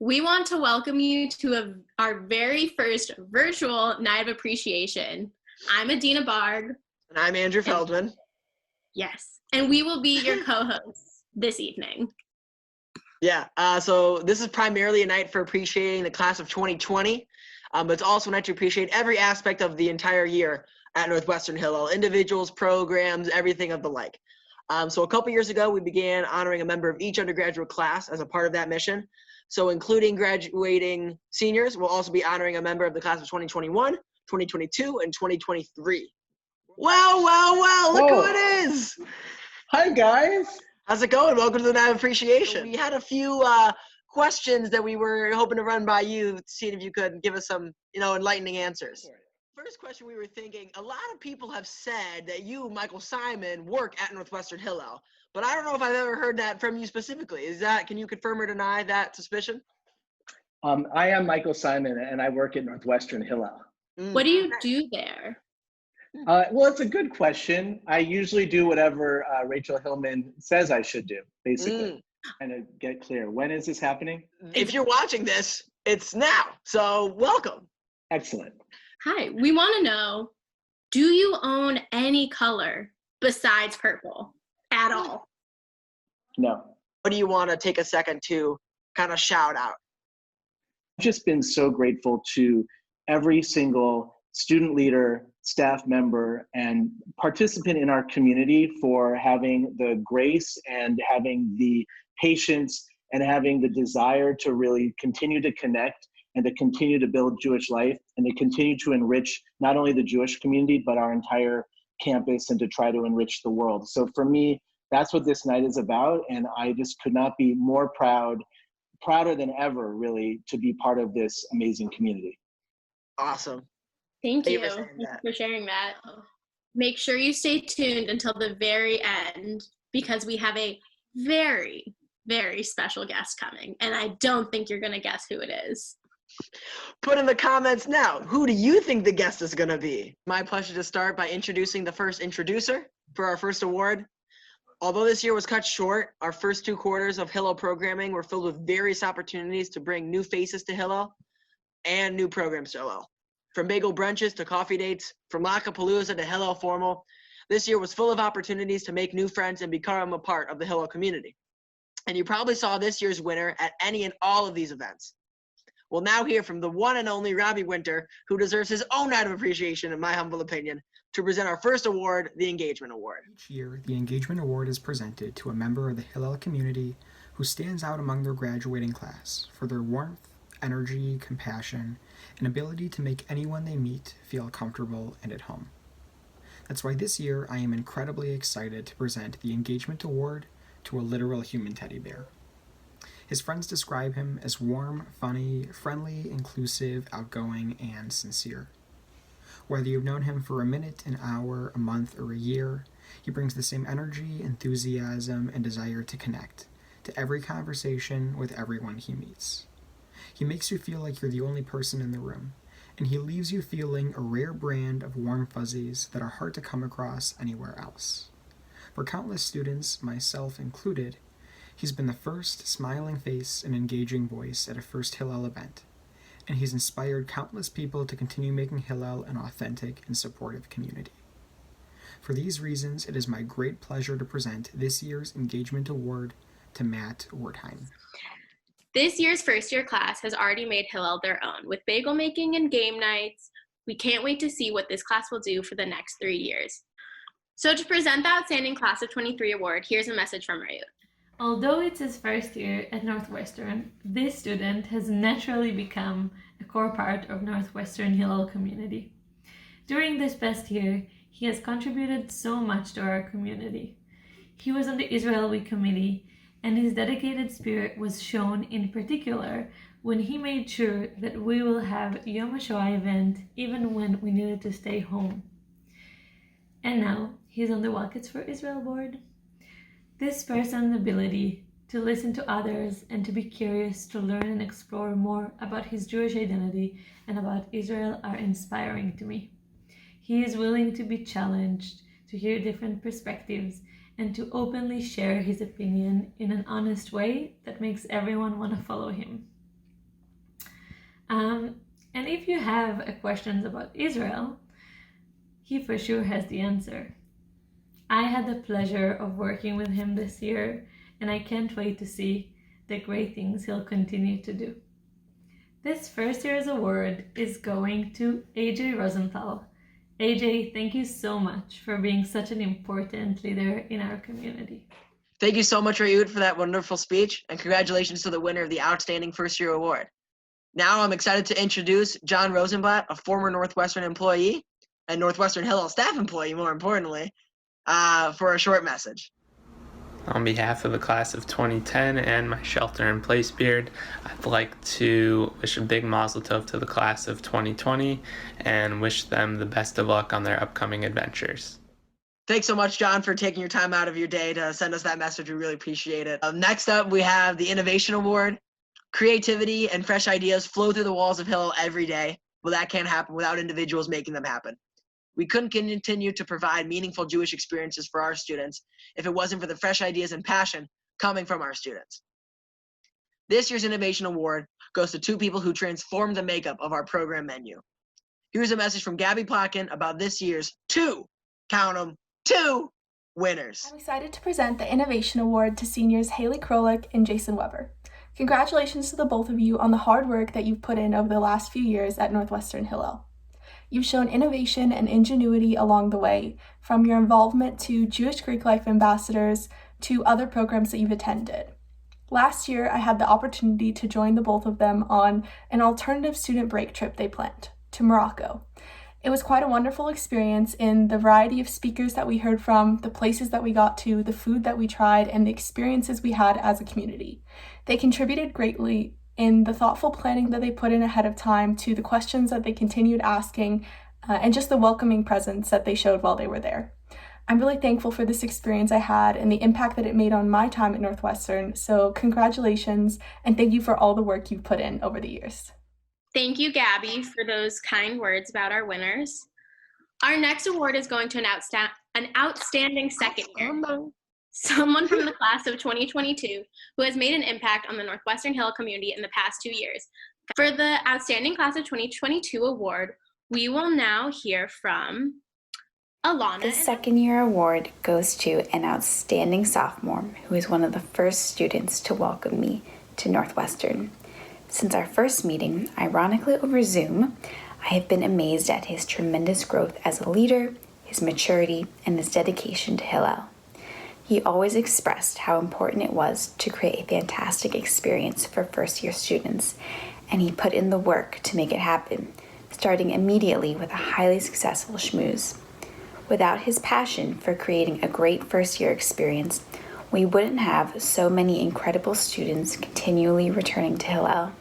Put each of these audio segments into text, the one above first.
We want to welcome you to our very first virtual Night of Appreciation. I'm Adina Barg. And I'm Andrew Feldman. Yes, and we will be your co-hosts this evening. Yeah, so this is primarily a night for appreciating the class of 2020, but it's also a night to appreciate every aspect of the entire year at Northwestern Hillel, individuals, programs, everything of the like. So a couple years ago, we began honoring a member of each undergraduate class as a part of that mission. So including graduating seniors, we'll also be honoring a member of the class of 2021, 2022, and 2023. Well, look who it is! Hi, guys. How's it going? Welcome to the Night of Appreciation. We had a few questions that we were hoping to run by you, seeing if you could give us some, enlightening answers. First question we were thinking, a lot of people have said that you, Michael Simon, work at Northwestern Hillel, but I don't know if I've ever heard that from you specifically. Can you confirm or deny that suspicion? I am Michael Simon, and I work at Northwestern Hillel. What do you do there? Well, it's a good question. I usually do whatever Rachel Hillman says I should do, basically. And to get clear, when is this happening? If you're watching this, it's now. So welcome. Excellent. Hi, we want to know, do you own any color besides purple at all? No. What do you want to take a second to kind of shout out? I've just been so grateful to every single student leader, staff member, and participant in our community for having the grace and having the patience and having the desire to really continue to connect and to continue to build Jewish life and to continue to enrich not only the Jewish community, but our entire campus and to try to enrich the world. So for me, that's what this night is about. And I just could not be more prouder than ever, really, to be part of this amazing community. Awesome. Thank you for sharing that. Make sure you stay tuned until the very end because we have a very, very special guest coming. And I don't think you're going to guess who it is. Put in the comments now, who do you think the guest is going to be? My pleasure to start by introducing the first introducer for our first award. Although this year was cut short, our first 2 quarters of Hillel programming were filled with various opportunities to bring new faces to Hillel and new programs to Hillel. From bagel brunches to coffee dates, from Lockapalooza to Hillel Formal, this year was full of opportunities to make new friends and become a part of the Hillel community. And you probably saw this year's winner at any and all of these events. We'll now hear from the one and only Robbie Winter, who deserves his own Night of Appreciation, in my humble opinion, to present our first award, the Engagement Award. Each year, the Engagement Award is presented to a member of the Hillel community who stands out among their graduating class for their warmth, energy, compassion, and ability to make anyone they meet feel comfortable and at home. That's why this year I am incredibly excited to present the Engagement Award to a literal human teddy bear. His friends describe him as warm, funny, friendly, inclusive, outgoing, and sincere. Whether you've known him for a minute, an hour, a month, or a year, he brings the same energy, enthusiasm, and desire to connect to every conversation with everyone he meets. He makes you feel like you're the only person in the room, and he leaves you feeling a rare brand of warm fuzzies that are hard to come across anywhere else. For countless students, myself included, he's been the first smiling face and engaging voice at a first Hillel event, and he's inspired countless people to continue making Hillel an authentic and supportive community. For these reasons, it is my great pleasure to present this year's Engagement Award to Matt Wertheim. This year's first-year class has already made Hillel their own, with bagel making and game nights. We can't wait to see what this class will do for the next 3 years. So to present the Outstanding Class of 23 award, here's a message from Rayut. Although it's his first year at Northwestern, this student has naturally become a core part of Northwestern Hillel community. During this past year, he has contributed so much to our community. He was on the Israel Week committee, and his dedicated spirit was shown in particular when he made sure that we will have Yom HaShoah event even when we needed to stay home. And now, he's on the Walkets for Israel board. This person's ability to listen to others and to be curious to learn and explore more about his Jewish identity and about Israel are inspiring to me. He is willing to be challenged, to hear different perspectives, and to openly share his opinion in an honest way that makes everyone want to follow him. And if you have questions about Israel, he for sure has the answer. I had the pleasure of working with him this year, and I can't wait to see the great things he'll continue to do. This first year's award is going to AJ Rosenthal. AJ, thank you so much for being such an important leader in our community. Thank you so much, Rayut, for that wonderful speech, and congratulations to the winner of the Outstanding First Year Award. Now I'm excited to introduce John Rosenblatt, a former Northwestern employee and Northwestern Hillel staff employee, more importantly, for a short message. On behalf of the class of 2010 and my shelter-in-place beard, I'd like to wish a big mazel tov to the class of 2020 and wish them the best of luck on their upcoming adventures. Thanks so much, John, for taking your time out of your day to send us that message. We really appreciate it. Next up, we have the Innovation Award. Creativity and fresh ideas flow through the walls of Hillel every day. Well, that can't happen without individuals making them happen. We couldn't continue to provide meaningful Jewish experiences for our students if it wasn't for the fresh ideas and passion coming from our students. This year's Innovation Award goes to two people who transformed the makeup of our program menu. Here's a message from Gabby Plotkin about this year's two winners. I'm excited to present the Innovation Award to seniors Haley Krolik and Jason Weber. Congratulations to the both of you on the hard work that you've put in over the last few years at Northwestern Hillel. You've shown innovation and ingenuity along the way, from your involvement to Jewish Greek Life ambassadors to other programs that you've attended. Last year, I had the opportunity to join the both of them on an alternative student break trip they planned to Morocco. It was quite a wonderful experience in the variety of speakers that we heard from, the places that we got to, the food that we tried, and the experiences we had as a community. They contributed greatly in the thoughtful planning that they put in ahead of time, to the questions that they continued asking, and just the welcoming presence that they showed while they were there. I'm really thankful for this experience I had and the impact that it made on my time at Northwestern, so congratulations, and thank you for all the work you've put in over the years. Thank you, Gabby, for those kind words about our winners. Our next award is going to an outstanding second year. Someone from the class of 2022 who has made an impact on the Northwestern Hillel community in the past 2 years. For the Outstanding Class of 2022 award, we will now hear from Alana. The second year award goes to an outstanding sophomore who is one of the first students to welcome me to Northwestern. Since our first meeting, ironically over Zoom, I have been amazed at his tremendous growth as a leader, his maturity, and his dedication to Hillel. He always expressed how important it was to create a fantastic experience for first-year students, and he put in the work to make it happen, starting immediately with a highly successful schmooze. Without his passion for creating a great first-year experience, we wouldn't have so many incredible students continually returning to Hillel.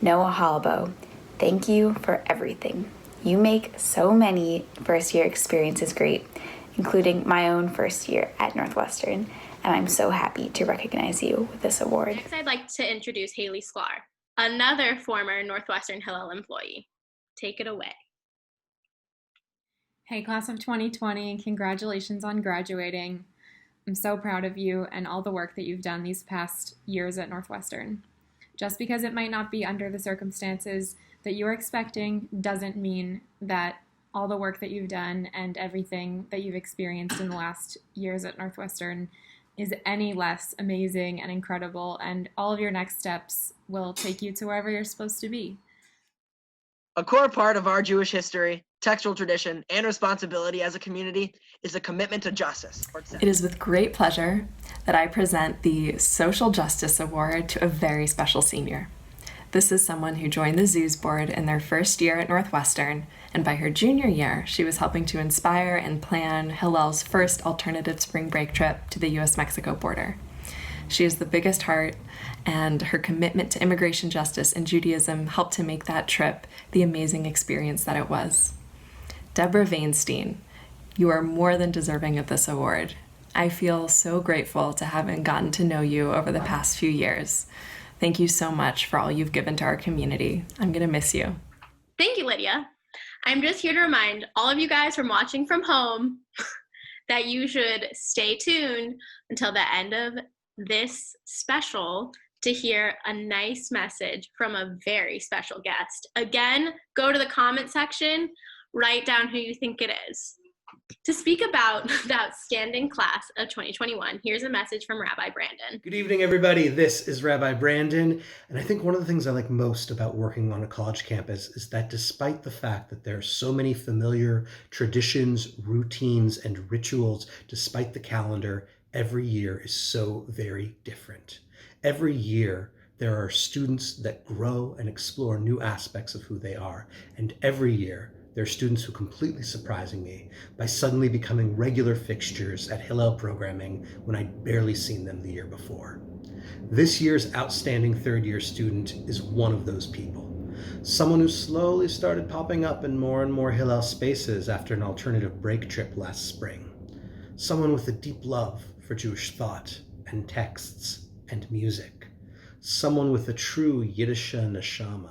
Noah Hollibow, thank you for everything. You make so many first-year experiences great, including my own first year at Northwestern, and I'm so happy to recognize you with this award. Next, I'd like to introduce Haley Sklar, another former Northwestern Hillel employee. Take it away. Hey, class of 2020, and congratulations on graduating. I'm so proud of you and all the work that you've done these past years at Northwestern. Just because it might not be under the circumstances that you were expecting doesn't mean that all the work that you've done and everything that you've experienced in the last years at Northwestern is any less amazing and incredible, and all of your next steps will take you to wherever you're supposed to be. A core part of our Jewish history, textual tradition, and responsibility as a community is a commitment to justice. It is with great pleasure that I present the Social Justice Award to a very special senior. This is someone who joined the Zoos Board in their first year at Northwestern, and by her junior year, she was helping to inspire and plan Hillel's first alternative spring break trip to the U.S.-Mexico border. She has the biggest heart, and her commitment to immigration justice and Judaism helped to make that trip the amazing experience that it was. Deborah Vainstein, you are more than deserving of this award. I feel so grateful to having gotten to know you over the past few years. Thank you so much for all you've given to our community. I'm going to miss you. Thank you, Lydia. I'm just here to remind all of you guys from watching from home that you should stay tuned until the end of this special to hear a nice message from a very special guest. Again, go to the comment section, write down who you think it is. To speak about the outstanding class of 2021, here's a message from Rabbi Brandon. Good evening, everybody. This is Rabbi Brandon, and I think one of the things I like most about working on a college campus is that despite the fact that there are so many familiar traditions, routines, and rituals, despite the calendar, every year is so very different. Every year, there are students that grow and explore new aspects of who they are, and every year, there are students who are completely surprising me by suddenly becoming regular fixtures at Hillel programming when I'd barely seen them the year before. This year's outstanding third-year student is one of those people. Someone who slowly started popping up in more and more Hillel spaces after an alternative break trip last spring. Someone with a deep love for Jewish thought and texts and music. Someone with a true Yiddish neshama.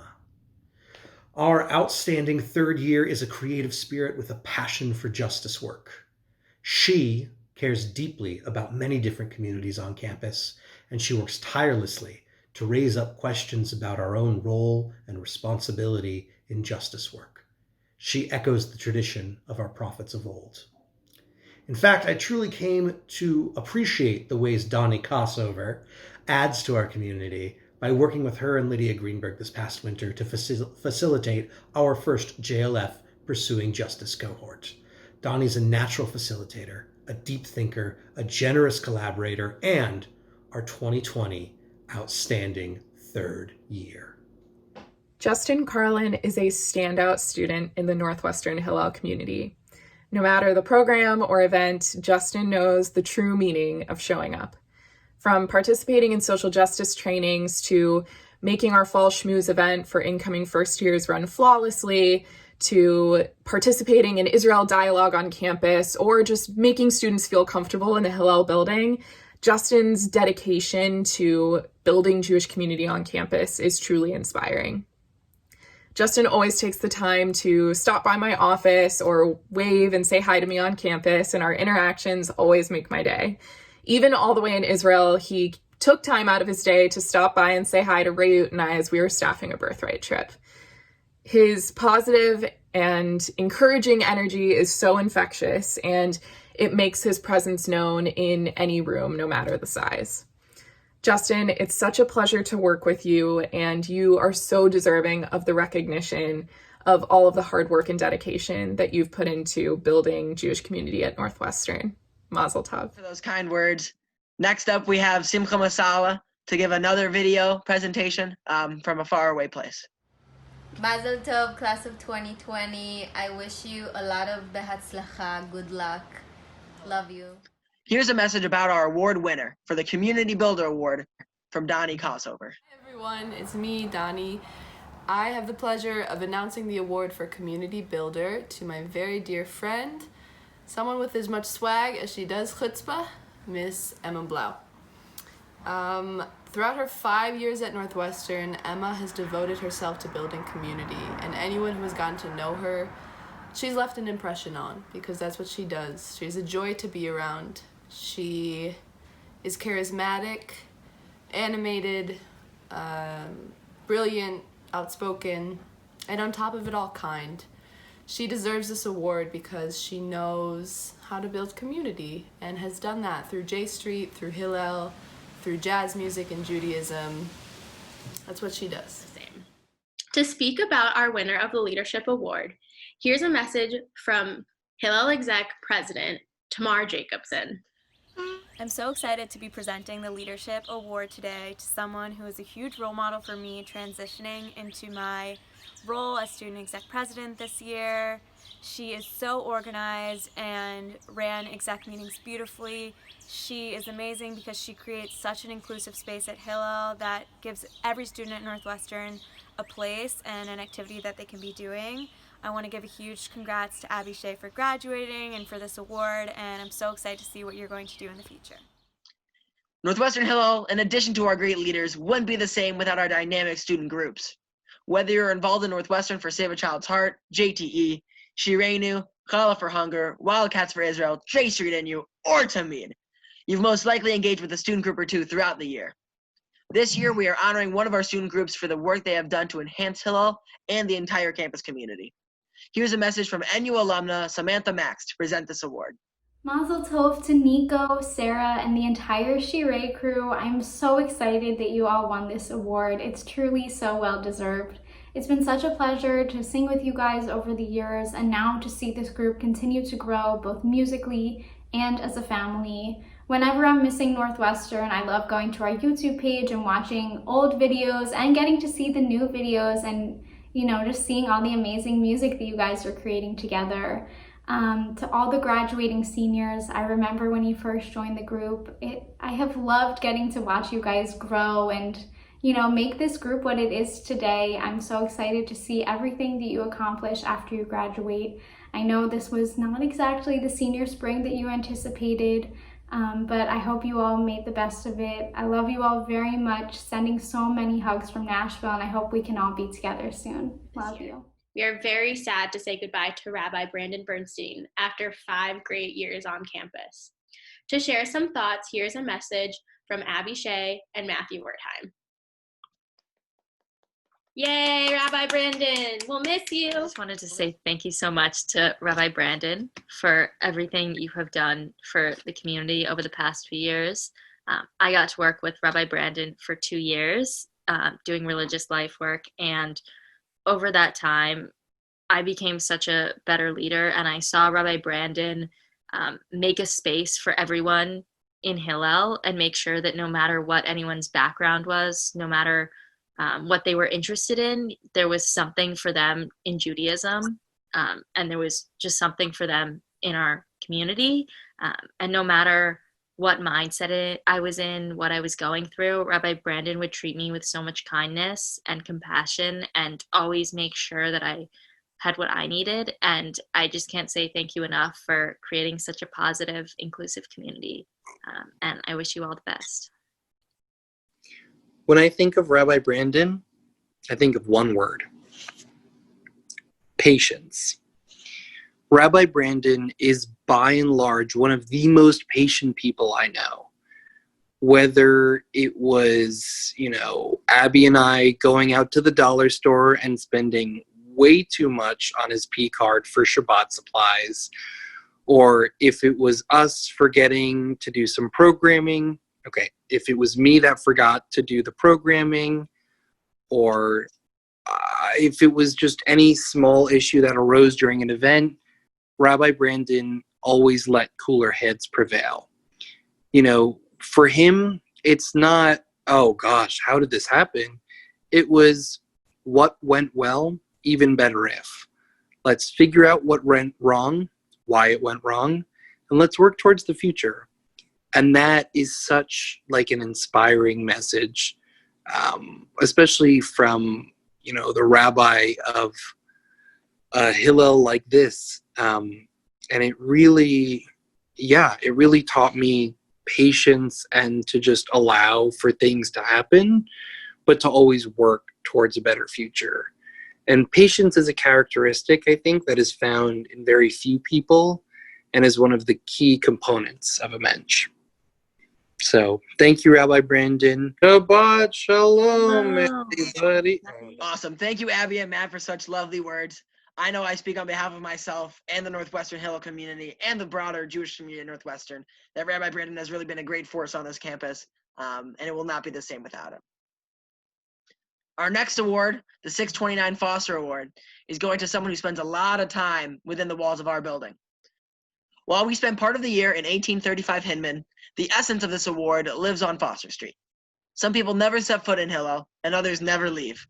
Our outstanding third year is a creative spirit with a passion for justice work. She cares deeply about many different communities on campus, and she works tirelessly to raise up questions about our own role and responsibility in justice work. She echoes the tradition of our prophets of old. In fact, I truly came to appreciate the ways Donnie Kossover adds to our community by working with her and Lydia Greenberg this past winter to facilitate our first JLF Pursuing Justice cohort. Donnie's a natural facilitator, a deep thinker, a generous collaborator, and our 2020 outstanding third year. Justin Carlin is a standout student in the Northwestern Hillel community. No matter the program or event, Justin knows the true meaning of showing up. From participating in social justice trainings to making our fall schmooze event for incoming first years run flawlessly, to participating in Israel dialogue on campus, or just making students feel comfortable in the Hillel building, Justin's dedication to building Jewish community on campus is truly inspiring. Justin always takes the time to stop by my office or wave and say hi to me on campus, and our interactions always make my day. Even all the way in Israel, he took time out of his day to stop by and say hi to Rayut and I as we were staffing a birthright trip. His positive and encouraging energy is so infectious, and it makes his presence known in any room, no matter the size. Justin, it's such a pleasure to work with you, and you are so deserving of the recognition of all of the hard work and dedication that you've put into building Jewish community at Northwestern. Mazel tov. For those kind words. Next up, we have Simcha Masala to give another video presentation from a faraway place. Mazel tov, class of 2020. I wish you a lot of behatzlacha, good luck. Love you. Here's a message about our award winner for the Community Builder Award from Donnie Kossover. Hi everyone, it's me, Donnie. I have the pleasure of announcing the award for Community Builder to my very dear friend, someone with as much swag as she does chutzpah, Miss Emma Blau. Throughout her 5 years at Northwestern, Emma has devoted herself to building community, and anyone who has gotten to know her, she's left an impression on, because that's what she does. She's a joy to be around. She is charismatic, animated, brilliant, outspoken, and on top of it all, kind. She deserves this award because she knows how to build community and has done that through J Street, through Hillel, through jazz music and Judaism. That's what she does. Same. To speak about our winner of the Leadership Award, here's a message from Hillel Exec President Tamar Jacobson. I'm so excited to be presenting the Leadership Award today to someone who is a huge role model for me transitioning into my role as student exec president this year. She is so organized and ran exec meetings beautifully. She is amazing because she creates such an inclusive space at Hillel that gives every student at Northwestern a place and an activity that they can be doing. I want to give a huge congrats to Abby Shea for graduating and for this award, and I'm so excited to see what you're going to do in the future. Northwestern Hillel, in addition to our great leaders, wouldn't be the same without our dynamic student groups. Whether you're involved in Northwestern for Save a Child's Heart, JTE, Shirenu, Challah for Hunger, Wildcats for Israel, J Street NU, or Tamid, you've most likely engaged with a student group or two throughout the year. This year, we are honoring one of our student groups for the work they have done to enhance Hillel and the entire campus community. Here's a message from NU alumna Samantha Max to present this award. Mazel tov to Nico, Sarah, and the entire Shirei crew. I'm so excited that you all won this award. It's truly so well deserved. It's been such a pleasure to sing with you guys over the years, and now to see this group continue to grow both musically and as a family. Whenever I'm missing Northwestern, I love going to our YouTube page and watching old videos and getting to see the new videos and, just seeing all the amazing music that you guys are creating together. To all the graduating seniors, I remember when you first joined the group, I have loved getting to watch you guys grow and, make this group what it is today. I'm so excited to see everything that you accomplish after you graduate. I know this was not exactly the senior spring that you anticipated, but I hope you all made the best of it. I love you all very much, sending so many hugs from Nashville, and I hope we can all be together soon. Love you. We are very sad to say goodbye to Rabbi Brandon Bernstein after 5 great years on campus. To share some thoughts, here's a message from Abby Shea and Matthew Wertheim. Yay, Rabbi Brandon, we'll miss you. I just wanted to say thank you so much to Rabbi Brandon for everything you have done for the community over the past few years. I got to work with Rabbi Brandon for 2 years doing religious life work, and over that time, I became such a better leader, and I saw Rabbi Brandon make a space for everyone in Hillel and make sure that no matter what anyone's background was, no matter what they were interested in, there was something for them in Judaism, and there was just something for them in our community. And no matter what mindset I was in, what I was going through, Rabbi Brandon would treat me with so much kindness and compassion and always make sure that I had what I needed. And I just can't say thank you enough for creating such a positive, inclusive community. And I wish you all the best. When I think of Rabbi Brandon, I think of one word: patience. Rabbi Brandon is by and large one of the most patient people I know. Whether it was, Abby and I going out to the dollar store and spending way too much on his P card for Shabbat supplies, or if it was us forgetting to do some programming. Okay, if it was me that forgot to do the programming, or if it was just any small issue that arose during an event, Rabbi Brandon always let cooler heads prevail. For him, it's not, oh gosh, how did this happen? It was, what went well, even better if. Let's figure out what went wrong, why it went wrong, and let's work towards the future. And that is such an inspiring message, especially from, the rabbi of Hillel like this. And it really taught me patience and to just allow for things to happen, but to always work towards a better future. And patience is a characteristic, I think, that is found in very few people and is one of the key components of a mensch. So thank you, Rabbi Brandon. Shabbat shalom, everybody. Awesome. Thank you, Abby and Matt, for such lovely words. I know I speak on behalf of myself and the Northwestern Hillel community and the broader Jewish community in Northwestern that Rabbi Brandon has really been a great force on this campus, and it will not be the same without him. Our next award, the 629 Foster Award, is going to someone who spends a lot of time within the walls of our building. While we spent part of the year in 1835 Hinman, the essence of this award lives on Foster Street. Some people never set foot in Hillel, and others never leave.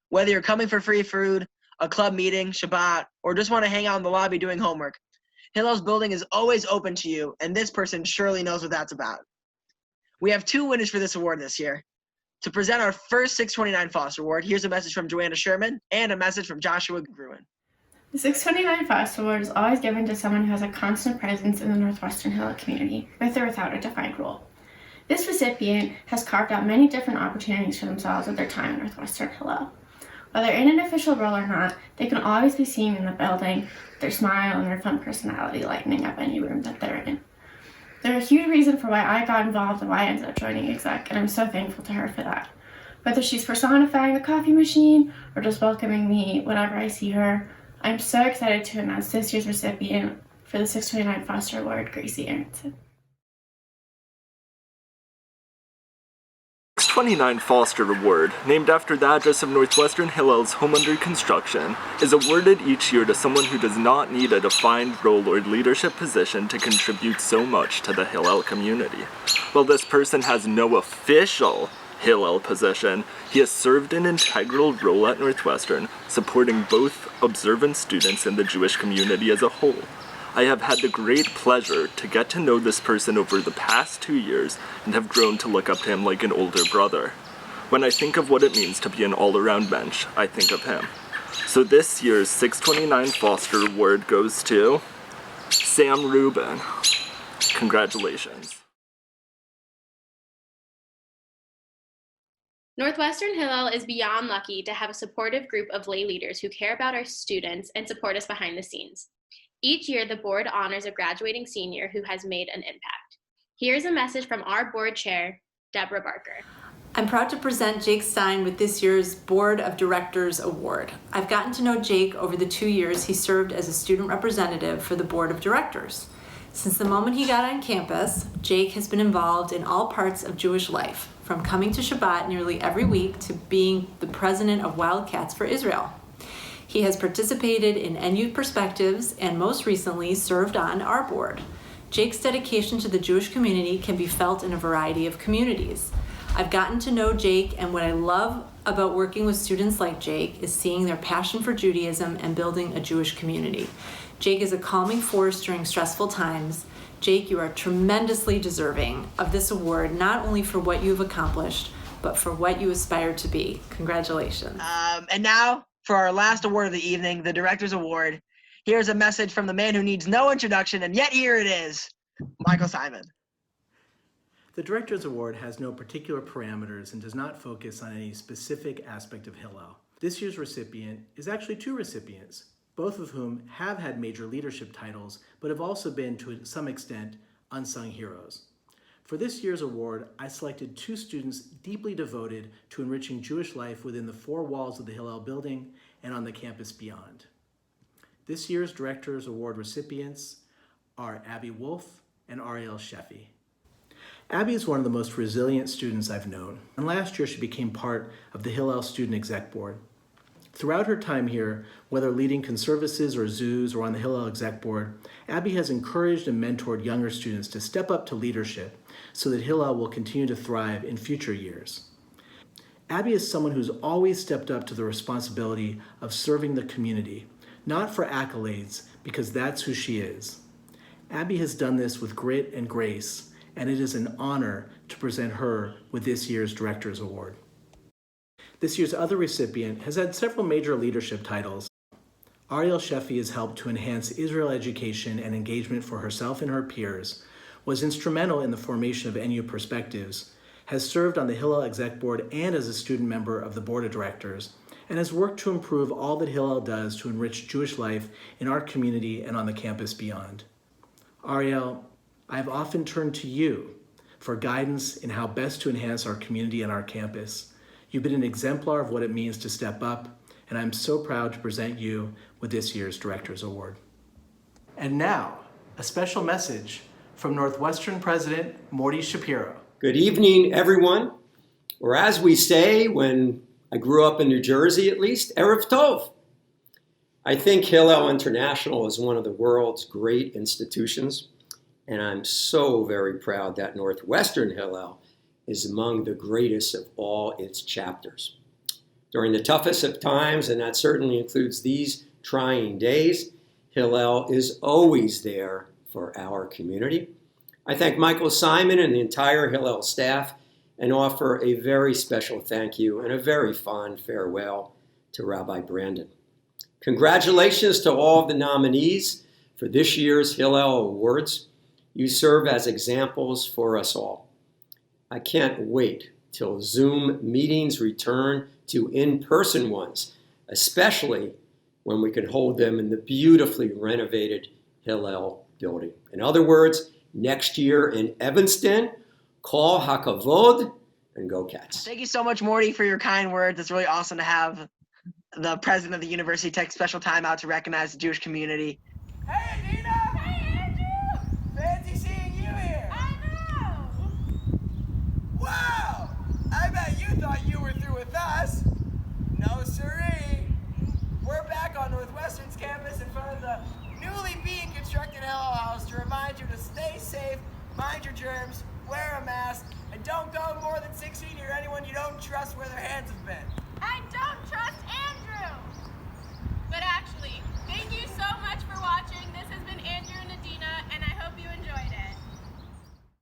Whether you're coming for free food, a club meeting, Shabbat, or just want to hang out in the lobby doing homework, Hillel's building is always open to you, and this person surely knows what that's about. We have 2 winners for this award this year. To present our first 629 Foster Award, here's a message from Joanna Sherman and a message from Joshua Gruen. The 629 Foster Award is always given to someone who has a constant presence in the Northwestern Hillel community, with or without a defined role. This recipient has carved out many different opportunities for themselves at their time in Northwestern Hillel. Whether in an official role or not, they can always be seen in the building, their smile and their fun personality lightening up any room that they're in. They're a huge reason for why I got involved and why I ended up joining exec, and I'm so thankful to her for that. Whether she's personifying the coffee machine or just welcoming me whenever I see her, I'm so excited to announce this year's recipient for the 629 Foster Award, Gracie Aronson. 629 Foster Award, named after the address of Northwestern Hillel's home under construction, is awarded each year to someone who does not need a defined role or leadership position to contribute so much to the Hillel community. While this person has no official Hillel position, he has served an integral role at Northwestern, supporting both observant students and the Jewish community as a whole. I have had the great pleasure to get to know this person over the past 2 years and have grown to look up to him like an older brother. When I think of what it means to be an all-around mensch, I think of him. So this year's 629 Foster Award goes to Sam Rubin. Congratulations. Northwestern Hillel is beyond lucky to have a supportive group of lay leaders who care about our students and support us behind the scenes. Each year, the board honors a graduating senior who has made an impact. Here's a message from our board chair, Deborah Barker. I'm proud to present Jake Stein with this year's Board of Directors Award. I've gotten to know Jake over the 2 years he served as a student representative for the Board of Directors. Since the moment he got on campus, Jake has been involved in all parts of Jewish life, from coming to Shabbat nearly every week to being the president of Wildcats for Israel. He has participated in NU Perspectives and most recently served on our board. Jake's dedication to the Jewish community can be felt in a variety of communities. I've gotten to know Jake, and what I love about working with students like Jake is seeing their passion for Judaism and building a Jewish community. Jake is a calming force during stressful times. Jake, you are tremendously deserving of this award, not only for what you've accomplished, but for what you aspire to be. Congratulations. And now, for our last award of the evening, the Director's Award, here's a message from the man who needs no introduction, and yet here it is, Michael Simon. The Director's Award has no particular parameters and does not focus on any specific aspect of Hillel. This year's recipient is actually two recipients, both of whom have had major leadership titles, but have also been, to some extent, unsung heroes. For this year's award, I selected two students deeply devoted to enriching Jewish life within the four walls of the Hillel building and on the campus beyond. This year's Director's Award recipients are Abby Wolf and Ariel Sheffy. Abby is one of the most resilient students I've known, and last year she became part of the Hillel Student Exec Board. Throughout her time here, whether leading conservices or zoos or on the Hillel Exec Board, Abby has encouraged and mentored younger students to step up to leadership so that Hillel will continue to thrive in future years. Abby is someone who's always stepped up to the responsibility of serving the community, not for accolades, because that's who she is. Abby has done this with grit and grace, and it is an honor to present her with this year's Director's Award. This year's other recipient has had several major leadership titles. Ariel Sheffy has helped to enhance Israel education and engagement for herself and her peers, was instrumental in the formation of NU Perspectives, has served on the Hillel Exec Board and as a student member of the Board of Directors, and has worked to improve all that Hillel does to enrich Jewish life in our community and on the campus beyond. Ariel, I have often turned to you for guidance in how best to enhance our community and our campus. You've been an exemplar of what it means to step up, and I'm so proud to present you with this year's Director's Award. And now, a special message from Northwestern President Morty Shapiro. Good evening, everyone. Or as we say when I grew up in New Jersey, at least, Erev Tov. I think Hillel International is one of the world's great institutions, and I'm so very proud that Northwestern Hillel is among the greatest of all its chapters. During the toughest of times, and that certainly includes these trying days, Hillel is always there for our community. I thank Michael Simon and the entire Hillel staff and offer a very special thank you and a very fond farewell to Rabbi Brandon. Congratulations to all of the nominees for this year's Hillel Awards. You serve as examples for us all. I can't wait till Zoom meetings return to in-person ones, especially when we can hold them in the beautifully renovated Hillel building. In other words, next year in Evanston. Kol hakavod, and go Cats. Thank you so much, Morty, for your kind words. It's really awesome to have the president of the university take special time out to recognize the Jewish community. Hey, Adina! Hey, Andrew! Fancy seeing you here! I know! Wow! I bet you thought you were through with us. No siree. We're back on Northwestern's campus in front of the newly being constructed Hello House to remind you to stay safe, mind your germs, wear a mask, and don't go more than 6 feet near anyone you don't trust where their hands